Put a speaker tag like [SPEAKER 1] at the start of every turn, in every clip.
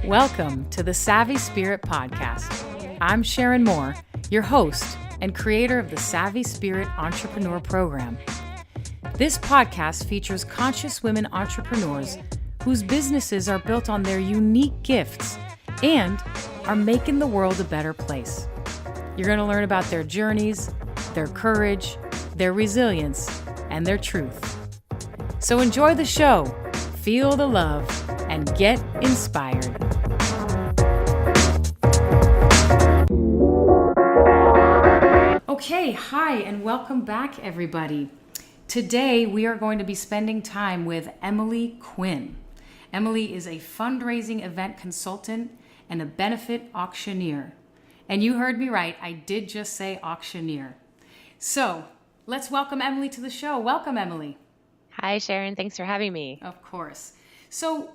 [SPEAKER 1] Welcome to the Savvy Spirit Podcast. I'm Sharon Moore, your host and creator of the Savvy Spirit Entrepreneur Program. This podcast features conscious women entrepreneurs whose businesses are built on their unique gifts and are making the world a better place. You're going to learn about their journeys, their courage, their resilience, and their truth. So enjoy the show, feel the love, and get inspired. Okay, hi, and welcome back, everybody. Today, we are going to be spending time with Emily Quinn. Emily is a fundraising event consultant and a benefit auctioneer. And you heard me right, I did just say auctioneer. So, let's welcome Emily to the show. Welcome, Emily.
[SPEAKER 2] Hi, Sharon. Thanks for having me.
[SPEAKER 1] Of course. So,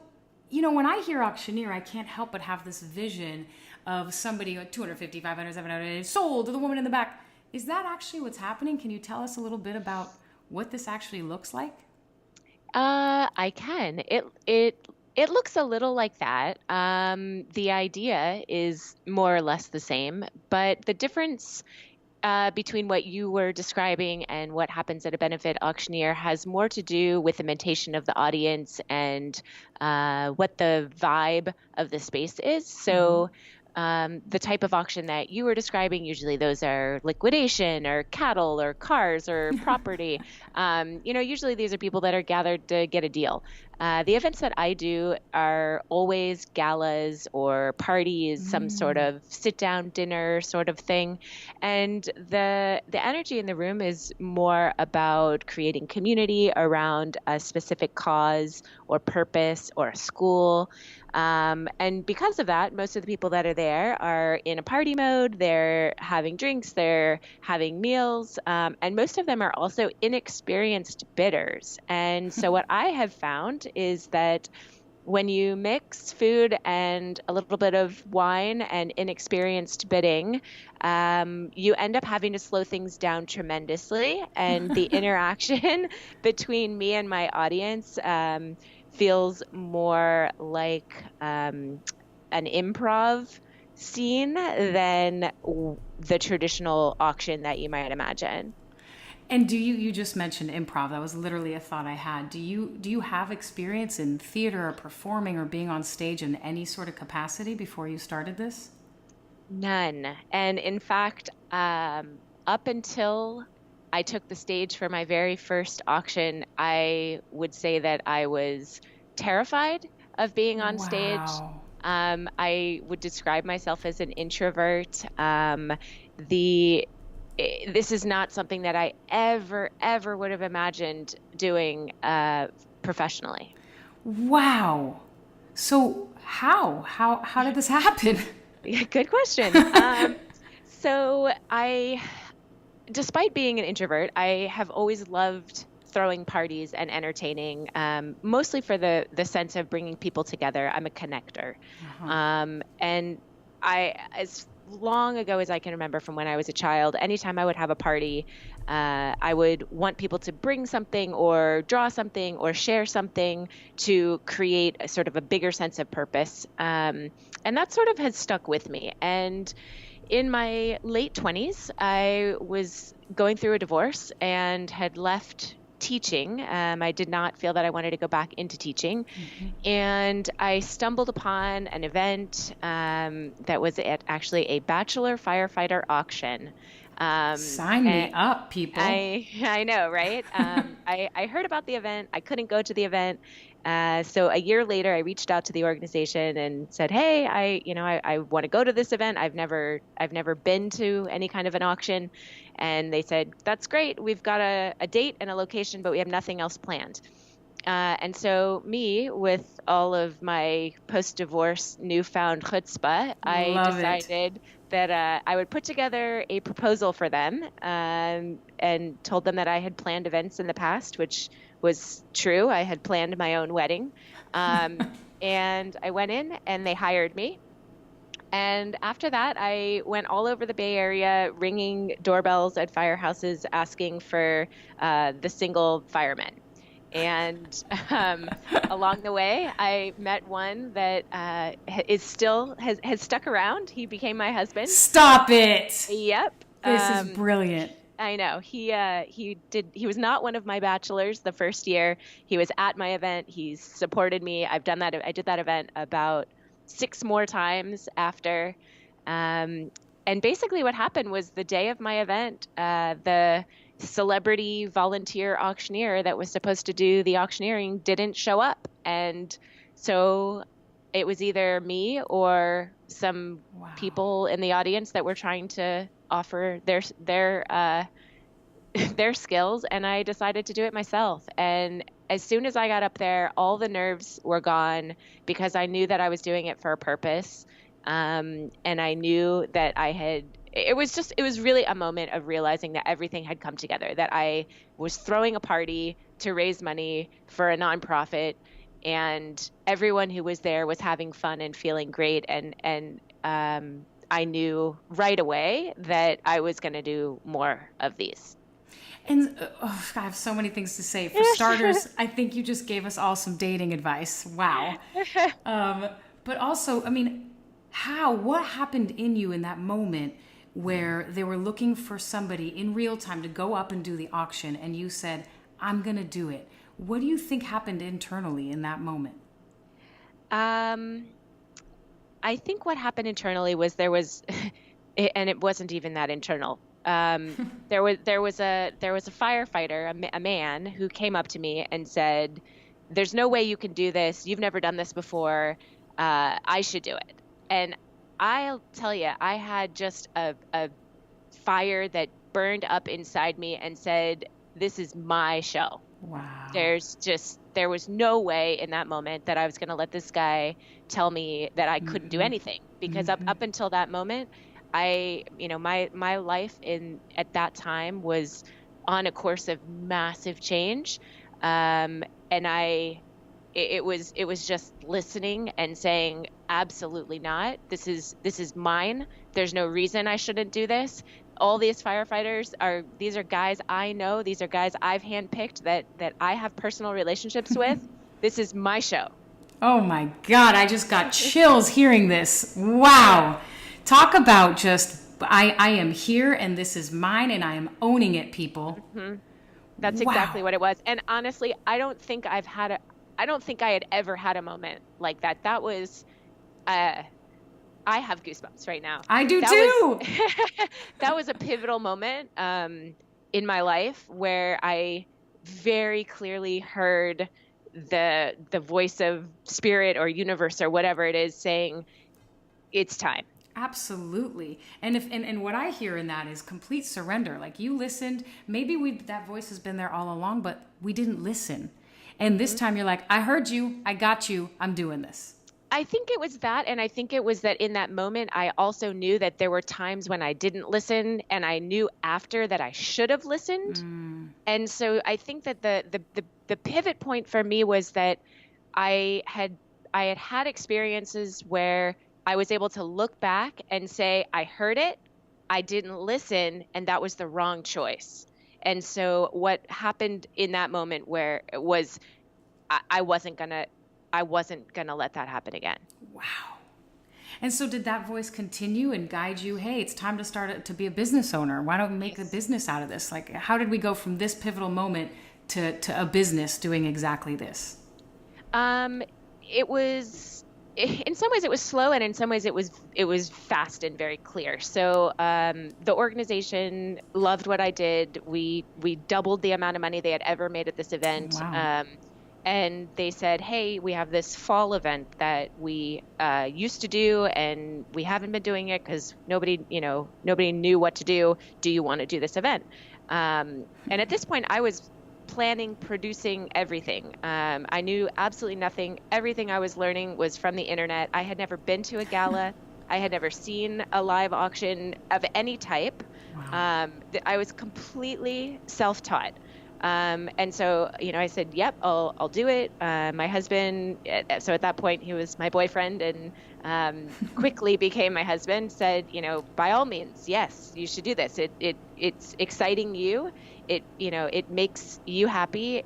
[SPEAKER 1] when I hear auctioneer, I can't help but have this vision of somebody at 250, 500, 700, sold to the woman in the back. Is that actually what's happening? Can you tell us a little bit about what this actually looks like?
[SPEAKER 2] I can. It looks a little like that. The idea is more or less the same, but the difference between what you were describing and what happens at a benefit auctioneer has more to do with the mentation of the audience and what the vibe of the space is. So the type of auction that you were describing, usually those are liquidation or cattle or cars or property. Usually these are people that are gathered to get a deal. The events that I do are always galas or parties, some sort of sit-down dinner sort of thing. And the energy in the room is more about creating community around a specific cause or purpose or a school. And because of that, most of the people that are there are in a party mode, they're having drinks, they're having meals, and most of them are also inexperienced bidders. And so what I have found is that when you mix food and a little bit of wine and inexperienced bidding, you end up having to slow things down tremendously. And the interaction between me and my audience feels more like an improv scene than the traditional auction that you might imagine.
[SPEAKER 1] And you just mentioned improv. That was literally a thought I had. Do you have experience in theater or performing or being on stage in any sort of capacity before you started this?
[SPEAKER 2] None. And in fact, up until I took the stage for my very first auction, I would say that I was terrified of being on stage. I would describe myself as an introvert. This is not something that I ever would have imagined doing professionally.
[SPEAKER 1] Wow. So how did this happen?
[SPEAKER 2] Good question. So despite being an introvert, I have always loved throwing parties and entertaining, mostly for the sense of bringing people together. I'm a connector. And as long ago as I can remember from when I was a child, anytime I would have a party, I would want people to bring something or draw something or share something to create a sort of a bigger sense of purpose. And that sort of has stuck with me. And in my late 20s, I was going through a divorce and had left teaching. I did not feel that I wanted to go back into teaching. And I stumbled upon an event that was at actually a bachelor firefighter auction.
[SPEAKER 1] Sign me up, people.
[SPEAKER 2] I know, right? I heard about the event. I couldn't go to the event. So a year later, I reached out to the organization and said, "Hey, I want to go to this event. I've never been to any kind of an auction." And they said, "That's great. We've got a date and a location, but we have nothing else planned." And so me, with all of my post-divorce newfound chutzpah, I decided that I would put together a proposal for them and told them that I had planned events in the past, which was true. I had planned my own wedding. And I went in and they hired me. And after that, I went all over the Bay Area ringing doorbells at firehouses asking for the single firemen. And along the way, I met one that has stuck around. He became my husband.
[SPEAKER 1] Stop it.
[SPEAKER 2] Yep.
[SPEAKER 1] This is brilliant.
[SPEAKER 2] I know. He was not one of my bachelors the first year. He was at my event. He's supported me. I did that event about 6 more times after. And basically what happened was the day of my event, the celebrity volunteer auctioneer that was supposed to do the auctioneering didn't show up. And so it was either me or some people in the audience that were trying to offer their skills, and I decided to do it myself. And as soon as I got up there, all the nerves were gone because I knew that I was doing it for a purpose. And I knew that it was really a moment of realizing that everything had come together, that I was throwing a party to raise money for a nonprofit, and everyone who was there was having fun and feeling great. And I knew right away that I was going to do more of these.
[SPEAKER 1] And I have so many things to say. For starters, I think you just gave us all some dating advice. Wow. But also, I mean, what happened in you in that moment where they were looking for somebody in real time to go up and do the auction, and you said, I'm going to do it? What do you think happened internally in that moment?
[SPEAKER 2] I think what happened internally was and it wasn't even that internal. There was a firefighter, a man, who came up to me and said, "There's no way you can do this. You've never done this before. I should do it." And I'll tell you, I had just a fire that burned up inside me and said, "This is my show."
[SPEAKER 1] Wow.
[SPEAKER 2] There was no way in that moment that I was going to let this guy tell me that I couldn't do anything, because up until that moment, my life at that time was on a course of massive change. And it was just listening and saying, absolutely not. This is mine. There's no reason I shouldn't do this. All these firefighters these are guys I know. These are guys I've handpicked that I have personal relationships with. This is my show.
[SPEAKER 1] Oh my God, I just got chills hearing this. Wow. Talk about just, I am here and this is mine and I am owning it, people.
[SPEAKER 2] Mm-hmm. That's exactly what it was. And honestly, I don't think I had ever had a moment like that. That was, I have goosebumps right now.
[SPEAKER 1] I do too.
[SPEAKER 2] That was a pivotal moment in my life where I very clearly heard the voice of spirit or universe or whatever it is saying, it's time.
[SPEAKER 1] Absolutely. And what I hear in that is complete surrender. Like, you listened. Maybe that voice has been there all along, but we didn't listen. And this time you're like, I heard you. I got you. I'm doing this.
[SPEAKER 2] I think it was that. And I think it was that in that moment, I also knew that there were times when I didn't listen, and I knew after that I should have listened. And so I think that the pivot point for me was that I had experiences where I was able to look back and say, I heard it, I didn't listen, and that was the wrong choice. And so what happened in that moment where it was, I wasn't gonna let that happen again.
[SPEAKER 1] Wow. And so did that voice continue and guide you? Hey, it's time to be a business owner. Why don't we make a business out of this? Like, how did we go from this pivotal moment to a business doing exactly this?
[SPEAKER 2] It was, in some ways it was slow, and in some ways it was fast and very clear. So the organization loved what I did. We doubled the amount of money they had ever made at this event.
[SPEAKER 1] Wow.
[SPEAKER 2] And they said, hey, we have this fall event that we used to do, and we haven't been doing it because nobody knew what to do. Do you want to do this event? And at this point, I was planning, producing everything. I knew absolutely nothing. Everything I was learning was from the internet. I had never been to a gala. I had never seen a live auction of any type.
[SPEAKER 1] Wow.
[SPEAKER 2] I was completely self-taught. And so, I said, yep, I'll do it. My husband, so at that point he was my boyfriend and quickly became my husband, said, by all means, yes, you should do this. It's exciting you. It makes you happy.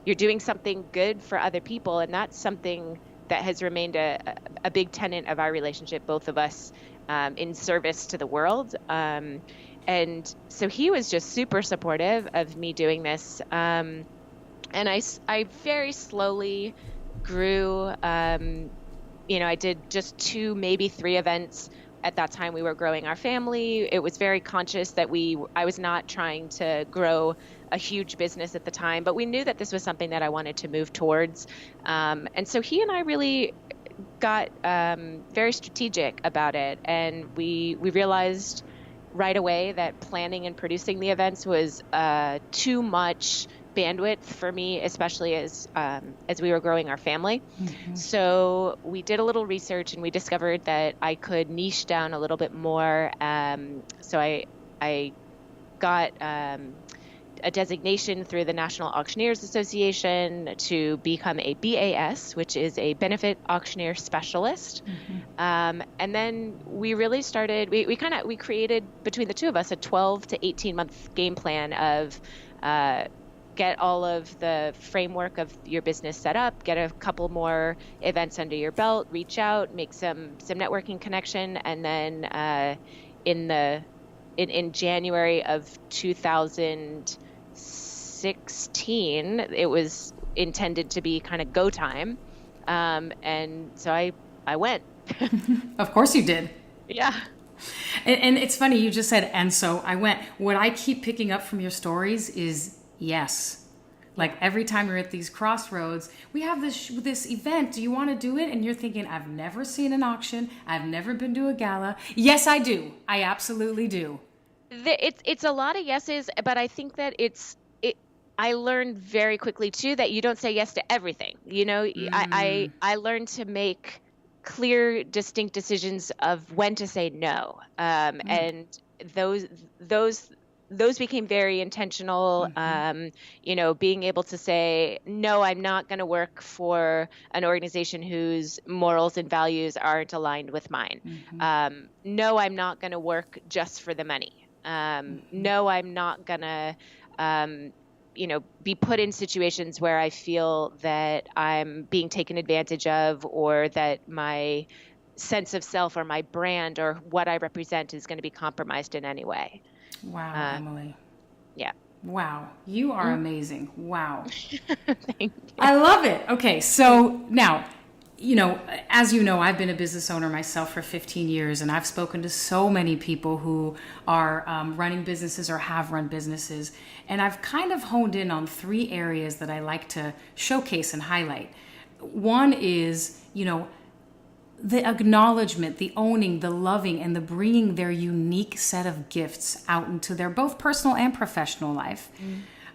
[SPEAKER 2] You're doing something good for other people. And that's something that has remained a big tenet of our relationship, both of us, in service to the world. And so he was just super supportive of me doing this. And I very slowly grew. I did just 2, maybe 3 events. At that time, we were growing our family. It was very conscious that I was not trying to grow a huge business at the time, but we knew that this was something that I wanted to move towards. And so he and I really got very strategic about it. And we realized right away that planning and producing the events was too much bandwidth for me, especially as we were growing our family. Mm-hmm. So we did a little research and we discovered that I could niche down a little bit more. So I got a designation through the National Auctioneers Association to become a BAS, which is a Benefit Auctioneer Specialist. Mm-hmm. And then we really started, we created between the two of us a 12 to 18 month game plan of get all of the framework of your business set up, get a couple more events under your belt, reach out, make some networking connection. And then in January of 2016, it was intended to be kind of go time. And so I went.
[SPEAKER 1] Of course you did.
[SPEAKER 2] Yeah.
[SPEAKER 1] And it's funny, you just said, and so I went. What I keep picking up from your stories is yes. Like every time you're at these crossroads, we have this event. Do you want to do it? And you're thinking, I've never seen an auction. I've never been to a gala. Yes, I do. I absolutely do.
[SPEAKER 2] It's a lot of yeses, but I think that I learned very quickly too that you don't say yes to everything. I learned to make clear, distinct decisions of when to say no, and those became very intentional. Mm-hmm. Being able to say, no, I'm not going to work for an organization whose morals and values aren't aligned with mine. Mm-hmm. No, I'm not going to work just for the money. No, I'm not going to, be put in situations where I feel that I'm being taken advantage of, or that my sense of self or my brand or what I represent is going to be compromised in any way.
[SPEAKER 1] Wow, Emily.
[SPEAKER 2] Yeah.
[SPEAKER 1] Wow. You are amazing. Wow.
[SPEAKER 2] Thank you.
[SPEAKER 1] I love it. Okay. So now, as you know, I've been a business owner myself for 15 years, and I've spoken to so many people who are running businesses or have run businesses. And I've kind of honed in on 3 areas that I like to showcase and highlight. One is, the acknowledgement, the owning, the loving, and the bringing their unique set of gifts out into their both personal and professional life.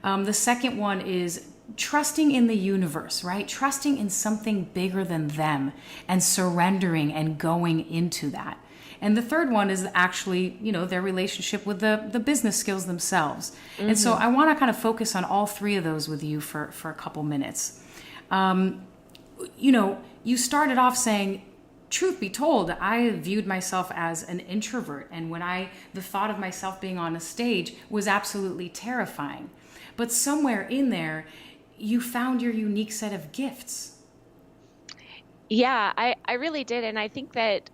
[SPEAKER 1] The second one is trusting in the universe, right? Trusting in something bigger than them and surrendering and going into that. And the third one is actually, their relationship with the business skills themselves. Mm-hmm. And so I want to kind of focus on all 3 of those with you for a couple minutes. You started off saying, truth be told, I viewed myself as an introvert. And the thought of myself being on a stage was absolutely terrifying. But somewhere in there, you found your unique set of gifts.
[SPEAKER 2] Yeah, I really did. And I think that,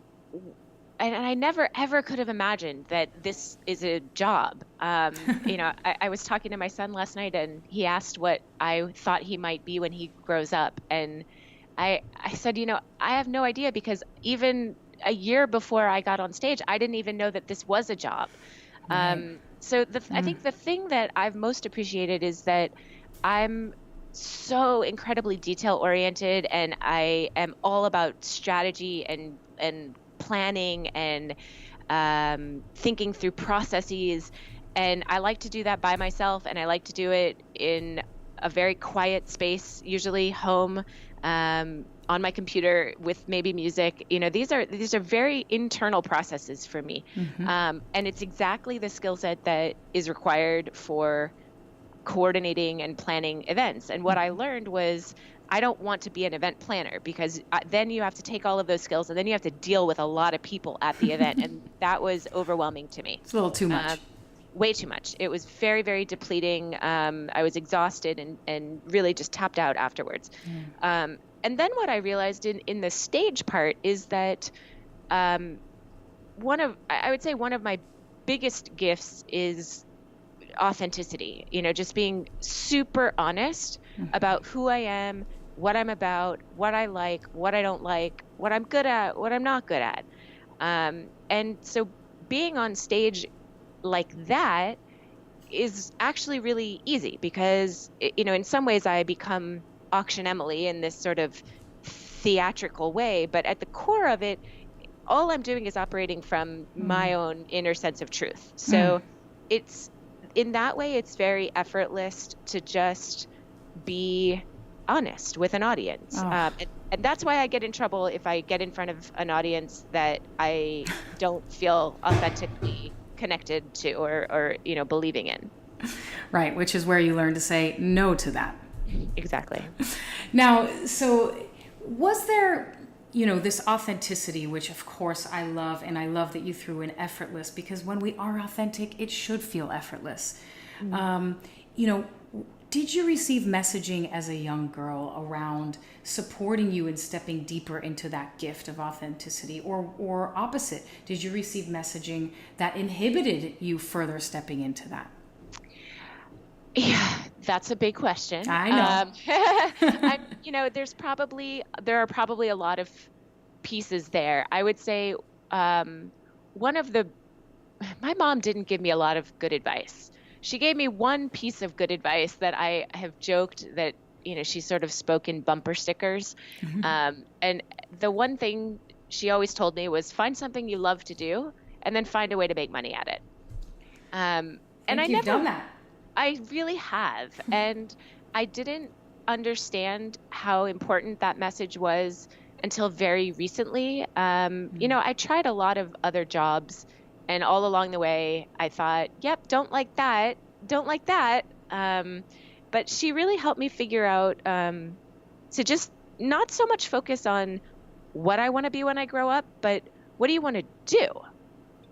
[SPEAKER 2] and I never, ever could have imagined that this is a job. I was talking to my son last night, and he asked what I thought he might be when he grows up. And I said, I have no idea, because even a year before I got on stage, I didn't even know that this was a job. Right. I think the thing that I've most appreciated is that I'm so incredibly detail oriented, and I am all about strategy and planning and thinking through processes. And I like to do that by myself, and I like to do it in a very quiet space, usually home, on my computer with maybe music. These are very internal processes for me. Mm-hmm. And it's exactly the skill set that is required for coordinating and planning events. And what I learned was I don't want to be an event planner, because then you have to take all of those skills and then you have to deal with a lot of people at the event. And that was overwhelming to me.
[SPEAKER 1] It's a little too much.
[SPEAKER 2] Way too much. It was very, very depleting. I was exhausted and really just tapped out afterwards. And then what I realized in the stage part is that I would say one of my biggest gifts is authenticity, just being super honest about who I am, what I'm about, what I like, what I don't like, what I'm good at, what I'm not good at. And so being on stage like that is actually really easy, because, in some ways I become Auction Emily in this sort of theatrical way, but at the core of it, all I'm doing is operating from my own inner sense of truth. So it's, in that way, it's very effortless to just be honest with an audience. And that's why I get in trouble if I get in front of an audience that I don't feel authentically connected to or believing in.
[SPEAKER 1] Right, which is where you learn to say no to that.
[SPEAKER 2] Exactly.
[SPEAKER 1] Now, so was there, this authenticity, which of course I love, and I love that you threw in effortless, because when we are authentic, it should feel effortless. Did you receive messaging as a young girl around supporting you in stepping deeper into that gift of authenticity, or opposite? Did you receive messaging that inhibited you further stepping into that?
[SPEAKER 2] Yeah, that's a big question.
[SPEAKER 1] I know.
[SPEAKER 2] There are probably a lot of pieces there. I would say my mom didn't give me a lot of good advice. She gave me one piece of good advice that I have joked that, she sort of spoke in bumper stickers. And the one thing she always told me was, find something you love to do and then find a way to make money at it. And
[SPEAKER 1] you've done that.
[SPEAKER 2] I really have. And I didn't understand how important that message was until very recently. I tried a lot of other jobs, and all along the way I thought, yep, don't like that. But she really helped me figure out to just not so much focus on what I want to be when I grow up, but what do you want to do?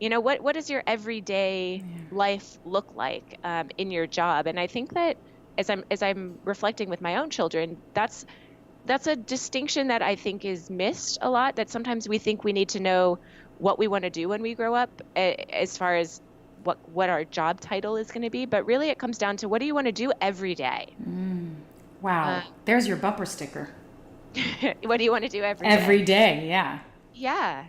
[SPEAKER 2] What does your everyday life look like in your job? And I think that as I'm reflecting with my own children, that's a distinction that I think is missed a lot, that sometimes we think we need to know what we want to do when we grow up, as far as what our job title is going to be. But really it comes down to, what do you want to do every day?
[SPEAKER 1] Wow. There's your bumper sticker.
[SPEAKER 2] What do you want to do every day?
[SPEAKER 1] Every day, yeah.
[SPEAKER 2] Yeah.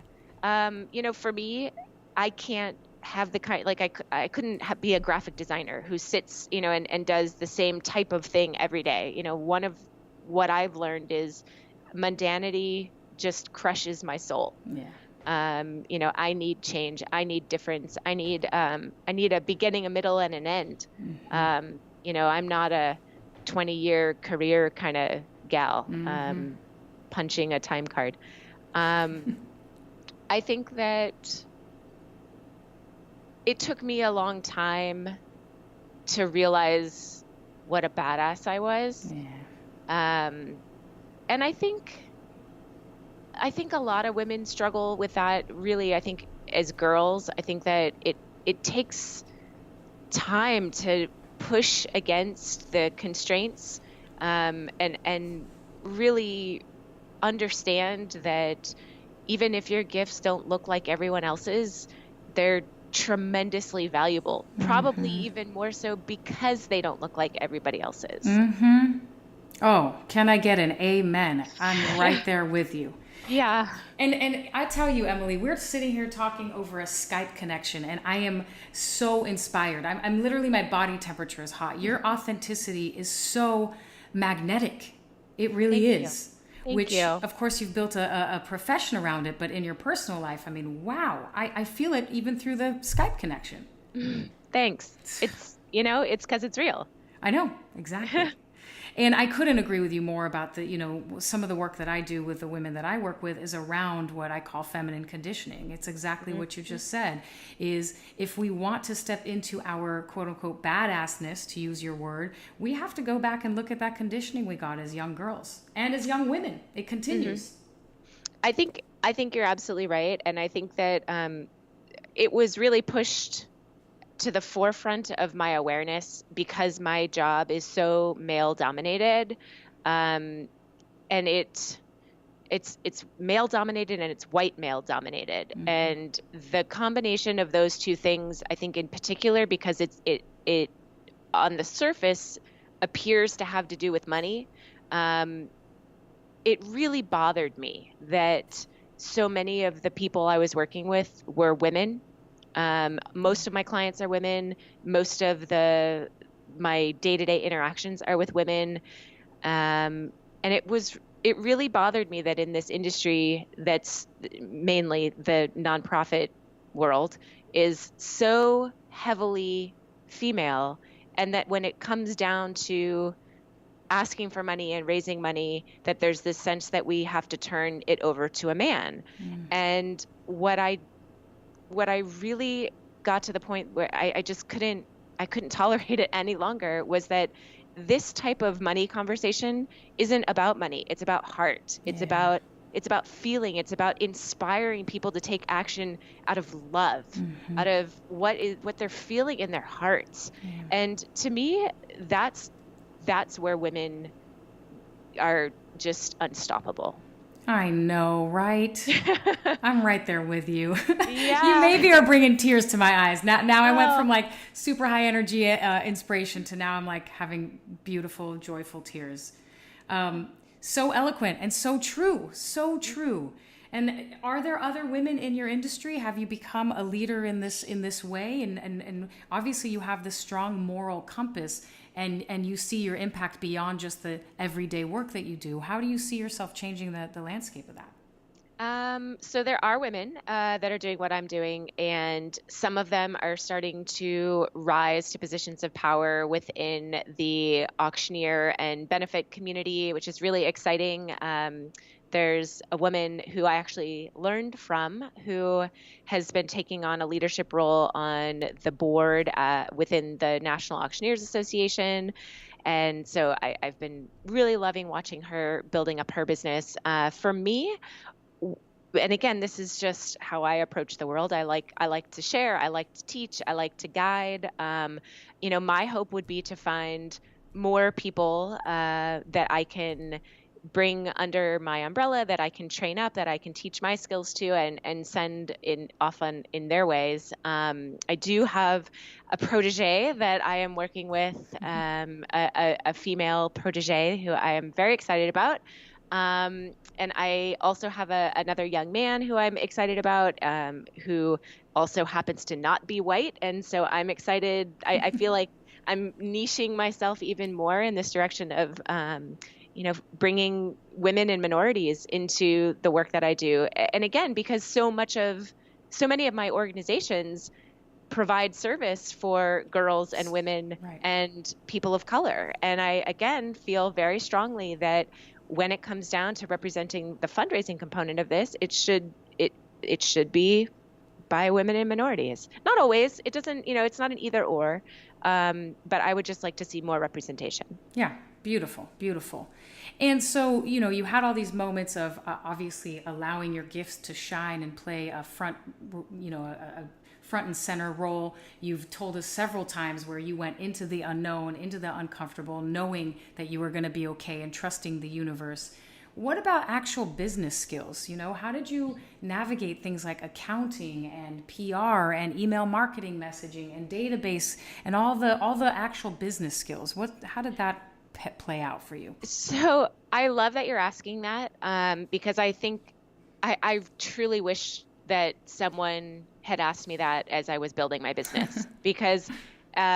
[SPEAKER 2] For me, I can't have the kind, I couldn't be a graphic designer who sits, and does the same type of thing every day. One of what I've learned is mundanity just crushes my soul.
[SPEAKER 1] Yeah.
[SPEAKER 2] I need change. I need difference. I need a beginning, a middle, and an end. I'm not a 20-year career kind of gal, punching a time card. I think that it took me a long time to realize what a badass I was.
[SPEAKER 1] Yeah.
[SPEAKER 2] And I think a lot of women struggle with that. Really, I think as girls, I think that it takes time to push against the constraints, and really understand that even if your gifts don't look like everyone else's, they're tremendously valuable, probably even more so because they don't look like everybody else's.
[SPEAKER 1] Oh, can I get an amen? I'm right there with you.
[SPEAKER 2] Yeah.
[SPEAKER 1] And I tell you, Emily, we're sitting here talking over a Skype connection, and I am so inspired. I'm literally, my body temperature is hot. Your authenticity is so magnetic. It really is.
[SPEAKER 2] Thank you.
[SPEAKER 1] Of course, you've built a profession around it, but in your personal life, I mean, wow, I feel it even through the Skype connection.
[SPEAKER 2] Thanks. It's because it's real.
[SPEAKER 1] I know, exactly. And I couldn't agree with you more about some of the work that I do with the women that I work with is around what I call feminine conditioning. It's exactly what you just said, is if we want to step into our quote unquote badassness, to use your word, we have to go back and look at that conditioning we got as young girls and as young women. It continues.
[SPEAKER 2] I think you're absolutely right. And I think that it was really pushed to the forefront of my awareness because my job is so male dominated. And it's male dominated and it's white male dominated. And the combination of those two things, I think in particular, because it on the surface appears to have to do with money. It really bothered me that so many of the people I was working with were women. Most of my clients are women. Most of my day-to-day interactions are with women. And it really bothered me that in this industry that's mainly the nonprofit world is so heavily female, and that when it comes down to asking for money and raising money, that there's this sense that we have to turn it over to a man. And what I really got to the point where I just couldn't tolerate it any longer was that this type of money conversation isn't about money. It's about heart. It's about feeling. It's about inspiring people to take action out of love, out of what they're feeling in their hearts. And to me, that's where women are just unstoppable.
[SPEAKER 1] I know, right? I'm right there with you.
[SPEAKER 2] Yeah.
[SPEAKER 1] You maybe are bringing tears to my eyes. Now I went from like super high energy inspiration to now I'm like having beautiful, joyful tears. So eloquent and so true. So true. And are there other women in your industry? Have you become a leader in this way? And obviously you have this strong moral compass and you see your impact beyond just the everyday work that you do. How do you see yourself changing the landscape of that?
[SPEAKER 2] So there are women that are doing what I'm doing, and some of them are starting to rise to positions of power within the auctioneer and benefit community, which is really exciting. There's a woman who I actually learned from who has been taking on a leadership role on the board within the National Auctioneers Association. And so I've been really loving watching her building up her business. For me, and again, this is just how I approach the world. I like to share. I like to teach. I like to guide. My hope would be to find more people that I can bring under my umbrella, that I can train up, that I can teach my skills to, and send off in their ways. I do have a protege that I am working with, a female protege who I am very excited about. And I also have another young man who I'm excited about, who also happens to not be white. And so I'm excited. I feel like I'm niching myself even more in this direction of, bringing women and minorities into the work that I do. And again, because so many of my organizations provide service for girls and women and people of color. And I, again, feel very strongly that when it comes down to representing the fundraising component of this, it should be by women and minorities. Not always. It doesn't, it's not an either or, but I would just like to see more representation.
[SPEAKER 1] Yeah. Beautiful, beautiful. And so, you had all these moments of obviously allowing your gifts to shine and play a front and center role. You've told us several times where you went into the unknown, into the uncomfortable, knowing that you were going to be okay and trusting the universe. What about actual business skills? How did you navigate things like accounting and PR and email marketing messaging and database and all the actual business skills? How did that play out for you?
[SPEAKER 2] So I love that you're asking that, because I think I truly wish that someone had asked me that as I was building my business, because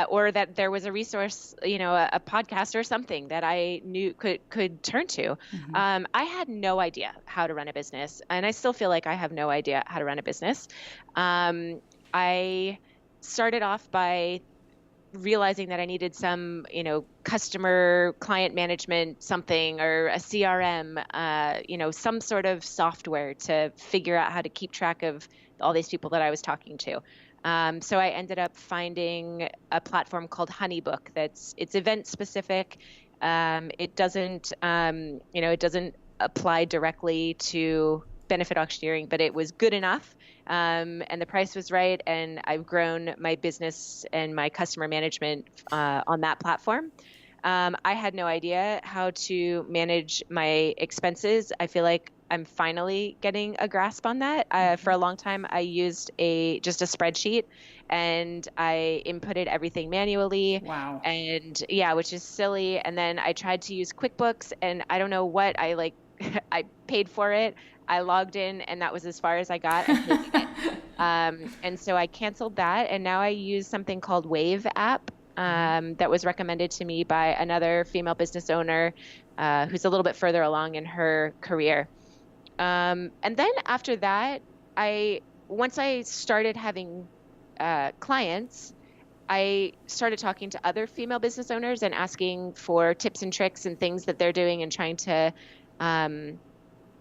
[SPEAKER 2] or that there was a resource, a podcast or something that I knew could turn to. I had no idea how to run a business, and I still feel like I have no idea how to run a business. I started off by realizing that I needed some, customer client management something, or a CRM, some sort of software to figure out how to keep track of all these people that I was talking to. So I ended up finding a platform called Honeybook it's event specific. It doesn't, it doesn't apply directly to benefit auctioneering, but it was good enough. And the price was right. And I've grown my business and my customer management on that platform. I had no idea how to manage my expenses. I feel like I'm finally getting a grasp on that. For a long time, I used just a spreadsheet, and I inputted everything manually.
[SPEAKER 1] Wow.
[SPEAKER 2] And yeah, which is silly. And then I tried to use QuickBooks, and I don't know what I paid for it. I logged in, and that was as far as I got. I hated it. And so I canceled that, and now I use something called Wave app. That was recommended to me by another female business owner who's a little bit further along in her career. And then after that, once I started having clients, I started talking to other female business owners and asking for tips and tricks and things that they're doing, and trying to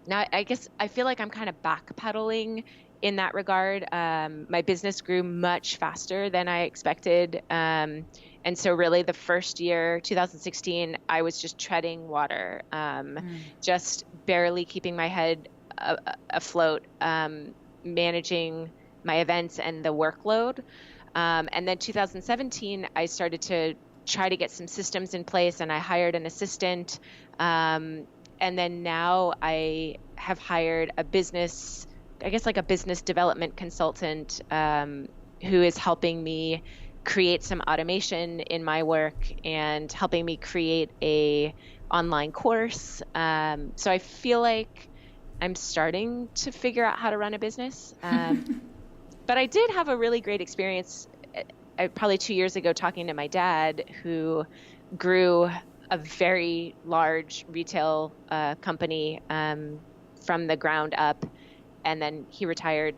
[SPEAKER 2] now I guess I feel like I'm kind of backpedaling in that regard. My business grew much faster than I expected. And so really the first year, 2016, I was just treading water, just barely keeping my head afloat, managing my events and the workload. And then 2017, I started to try to get some systems in place, and I hired an assistant. And then now I have hired a business development consultant who is helping me create some automation in my work and helping me create a online course. So I feel like I'm starting to figure out how to run a business. But I did have a really great experience probably 2 years ago talking to my dad, who grew a very large retail company from the ground up, and then he retired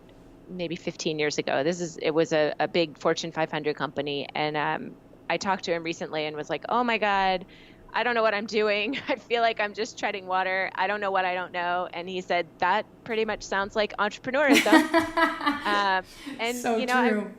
[SPEAKER 2] maybe 15 years ago. It was a big Fortune 500 company, and I talked to him recently and was like, "Oh my God, I don't know what I'm doing. I feel like I'm just treading water. I don't know what I don't know." And he said, "That pretty much sounds like entrepreneurism." And
[SPEAKER 1] so true.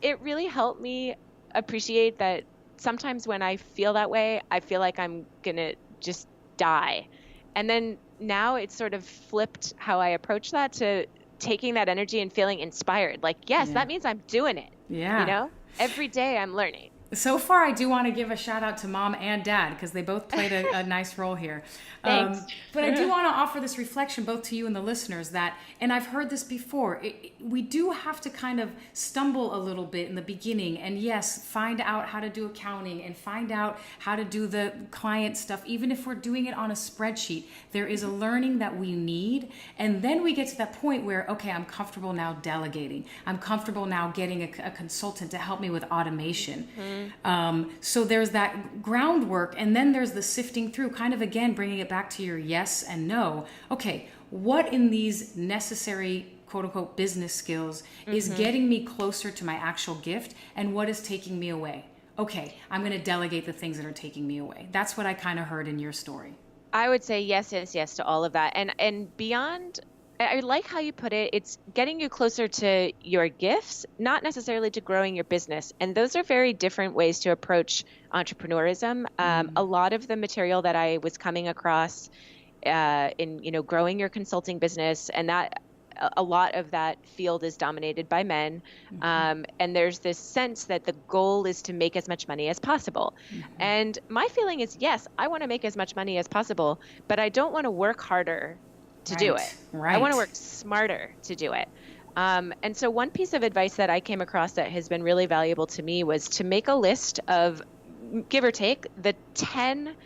[SPEAKER 2] It really helped me appreciate that sometimes when I feel that way, I feel like I'm going to just die. And then now it's sort of flipped how I approach that, to taking that energy and feeling inspired. Like, yes, that means I'm doing it.
[SPEAKER 1] Yeah.
[SPEAKER 2] Every day I'm learning.
[SPEAKER 1] So far, I do want to give a shout out to Mom and Dad, because they both played a nice role here.
[SPEAKER 2] Thanks.
[SPEAKER 1] But I do want to offer this reflection both to you and the listeners that, and I've heard this before, we do have to kind of stumble a little bit in the beginning, and yes, find out how to do accounting and find out how to do the client stuff. Even if we're doing it on a spreadsheet, there is a learning that we need. And then we get to that point where, okay, I'm comfortable now delegating. I'm comfortable now getting a consultant to help me with automation. So there's that groundwork, and then there's the sifting through, kind of again bringing it back to your yes and no. Okay, what in these necessary quote unquote business skills is getting me closer to my actual gift, and what is taking me away? Okay, I'm going to delegate the things that are taking me away. That's what I kind of heard in your story.
[SPEAKER 2] I would say yes to all of that. And beyond, I like how you put it. It's getting you closer to your gifts, not necessarily to growing your business. And those are very different ways to approach entrepreneurism. A lot of the material that I was coming across in growing your consulting business, and that a lot of that field is dominated by men. And there's this sense that the goal is to make as much money as possible. And my feeling is, yes, I want to make as much money as possible, but I don't want to work harder to do it.
[SPEAKER 1] Right.
[SPEAKER 2] I want to work smarter to do it. And so one piece of advice that I came across that has been really valuable to me was to make a list of, give or take, the 10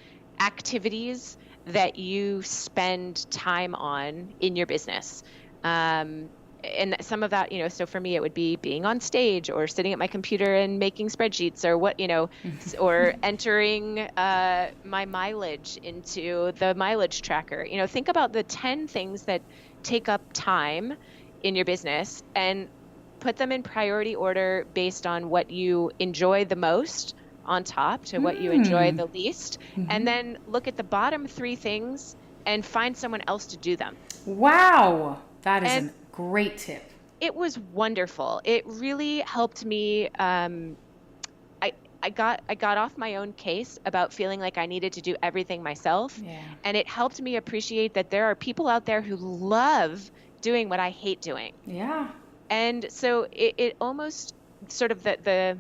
[SPEAKER 2] activities that you spend time on in your business. And some of that, so for me, it would be being on stage or sitting at my computer and making spreadsheets, or or entering my mileage into the mileage tracker. Think about the 10 things that take up time in your business and put them in priority order based on what you enjoy the most on top to what you enjoy the least. And then look at the bottom 3 things and find someone else to do them.
[SPEAKER 1] Wow. That is
[SPEAKER 2] And
[SPEAKER 1] a great tip.
[SPEAKER 2] it was wonderful. It really helped me. I got off my own case about feeling like I needed to do everything myself.
[SPEAKER 1] Yeah.
[SPEAKER 2] And it helped me appreciate that there are people out there who love doing what I hate doing.
[SPEAKER 1] Yeah.
[SPEAKER 2] And so it almost sort of the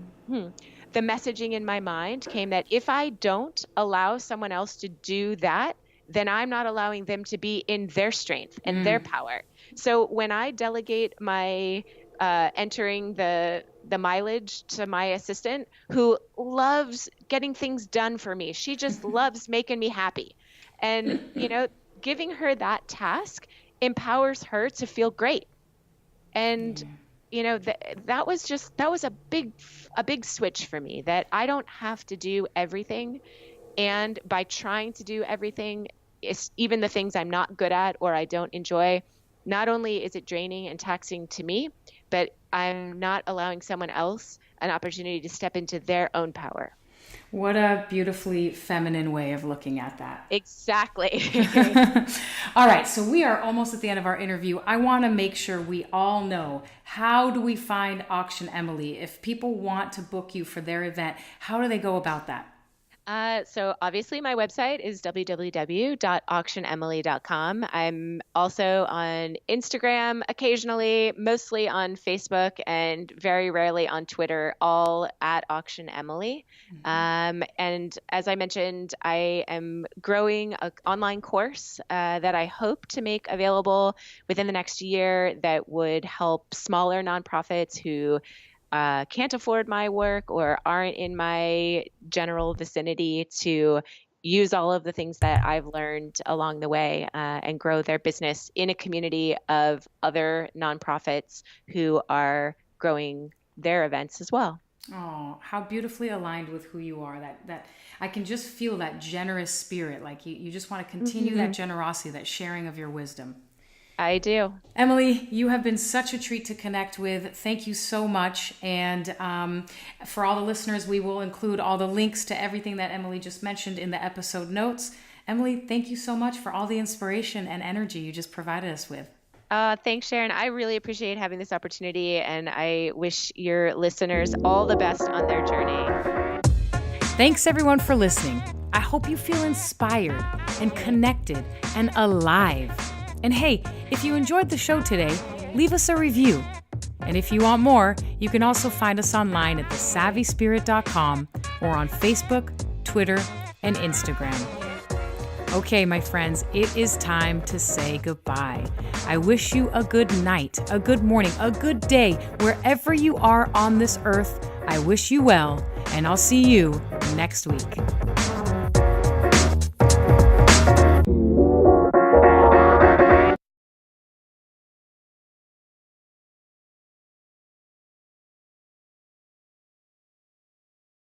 [SPEAKER 2] messaging in my mind came that if I don't allow someone else to do that, then I'm not allowing them to be in their strength and their power. So when I delegate my entering the mileage to my assistant, who loves getting things done for me, she just loves making me happy. And, giving her that task empowers her to feel great. And, that was a big switch for me, that I don't have to do everything. And by trying to do everything, even the things I'm not good at or I don't enjoy, not only is it draining and taxing to me, but I'm not allowing someone else an opportunity to step into their own power.
[SPEAKER 1] What a beautifully feminine way of looking at that.
[SPEAKER 2] Exactly.
[SPEAKER 1] All right, so we are almost at the end of our interview. I want to make sure we all know, how do we find Auction Emily? If people want to book you for their event, how do they go about that?
[SPEAKER 2] So obviously my website is www.auctionemily.com. I'm also on Instagram occasionally, mostly on Facebook, and very rarely on Twitter, all at Auction Emily. And as I mentioned, I am growing an online course that I hope to make available within the next year that would help smaller nonprofits who can't afford my work or aren't in my general vicinity to use all of the things that I've learned along the way and grow their business in a community of other nonprofits who are growing their events as well.
[SPEAKER 1] Oh, how beautifully aligned with who you are. That I can just feel that generous spirit. Like you just want to continue that generosity, that sharing of your wisdom.
[SPEAKER 2] I do.
[SPEAKER 1] Emily, you have been such a treat to connect with. Thank you so much. And for all the listeners, we will include all the links to everything that Emily just mentioned in the episode notes. Emily, thank you so much for all the inspiration and energy you just provided us with.
[SPEAKER 2] Thanks, Sharon. I really appreciate having this opportunity, and I wish your listeners all the best on their journey.
[SPEAKER 1] Thanks, everyone, for listening. I hope you feel inspired and connected and alive. And hey, if you enjoyed the show today, leave us a review. And if you want more, you can also find us online at thesavvyspirit.com or on Facebook, Twitter, and Instagram. Okay, my friends, it is time to say goodbye. I wish you a good night, a good morning, a good day, wherever you are on this earth. I wish you well, and I'll see you next week.